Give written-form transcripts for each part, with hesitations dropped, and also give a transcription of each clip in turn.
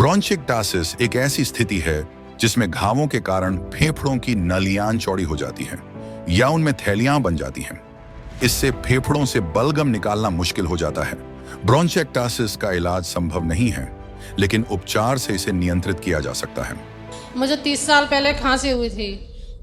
ब्रोंचिक्टासिस एक ऐसी स्थिति है जिसमें घावों के कारण फेफड़ों की नलियां चौड़ी हो जाती हैं या उनमें थैलियां बन जाती हैं। इससे फेफड़ों से बलगम निकालना मुश्किल हो जाता है। ब्रोंचिक्टासिस का इलाज संभव नहीं है, लेकिन उपचार से इसे नियंत्रित किया जा सकता है। मुझे 30 साल पहले खांसी हुई थी,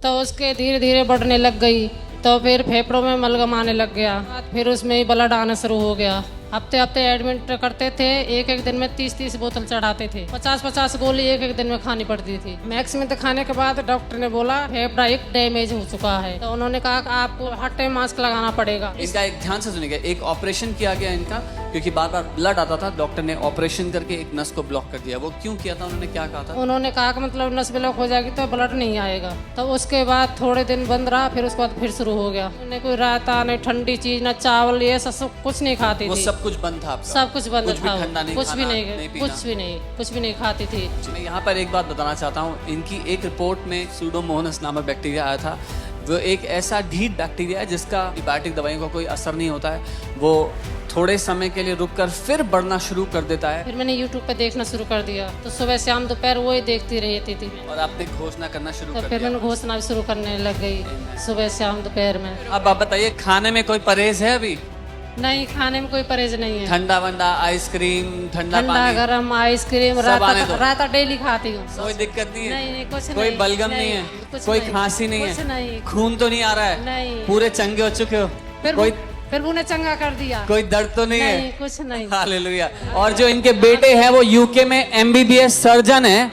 तो उसके धीरे धीरे बढ़ने लग गई, तो फिर फेफड़ों में बलगम आने लग गया, फिर उसमें ही ब्लड आना शुरू हो गया। हफ्ते हफ्ते एडमिट करते थे, एक एक दिन में 30-30 बोतल चढ़ाते थे, 50-50 गोली एक एक दिन में खानी पड़ती थी। मैक्स में दिखाने के बाद डॉक्टर ने बोला फेफड़ा एक डैमेज हो चुका है, तो उन्होंने कहा कि आपको हर टाइम मास्क लगाना पड़ेगा। इनका एक ध्यान से सुनिएगा, एक ऑपरेशन किया गया इनका, क्योंकि बार बार ब्लड आता था। डॉक्टर ने ऑपरेशन करके एक नस को ब्लॉक कर दिया। वो क्यों किया था, उन्होंने क्या कहा था? उन्होंने कहा कि मतलब नस ब्लॉक हो जाएगी तो ब्लड नहीं आएगा। तो उसके बाद थोड़े दिन बंद रहा, फिर उसके बाद फिर शुरू हो गया। उन्हें कोई रायता, नहीं ठंडी चीज, न चावल, ये सब कुछ नहीं खाती वो थी। सब कुछ बंद था आपका? सब कुछ बंद था, कुछ भी नहीं खाती थी। मैं यहाँ पर एक बात बताना चाहता हूँ। इनकी एक रिपोर्ट में सूडोमोनास नामक बैक्टीरिया आया था। वो एक ऐसा ढीठ बैक्टीरिया है जिसका एंटीबायोटिक दवाइयों का कोई असर नहीं होता है। वो थोड़े समय के लिए रुककर फिर बढ़ना शुरू कर देता है। फिर मैंने YouTube पे देखना शुरू कर दिया, तो सुबह शाम दोपहर वही देखती रहती थी। और आपने घोषणा करना शुरू कर तो दिया। फिर मैंने घोषणा भी शुरू करने लग गई, सुबह शाम दोपहर में। अब आप बताइए, खाने में कोई परहेज है अभी? नहीं, खाने में कोई परहेज नहीं है। ठंडा वंडा, आइसक्रीम, ठंडा पानी, गरम आइसक्रीम, रायता डेली खाती हूँ। कोई दिक्कत नहीं है? नहीं, कुछ कोई नहीं, बलगम नहीं है? कोई खांसी नहीं है? कुछ नहीं। खून तो नहीं आ रहा है? नहीं। पूरे चंगे हो चुके हो? फिर उन्हें चंगा कर दिया। कोई दर्द तो नहीं है? नहीं, कुछ नहीं। हालेलुया। और जो इनके बेटे हैं वो यूके में MBBS सर्जन है।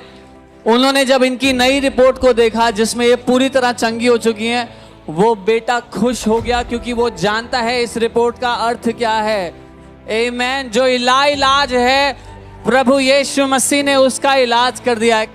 उन्होंने जब इनकी नई रिपोर्ट को देखा जिसमें ये पूरी तरह चंगी हो चुकी हैं, वो बेटा खुश हो गया, क्योंकि वो जानता है इस रिपोर्ट का अर्थ क्या है। आमीन। जो इलाज है प्रभु यीशु मसीह ने उसका इलाज कर दिया है।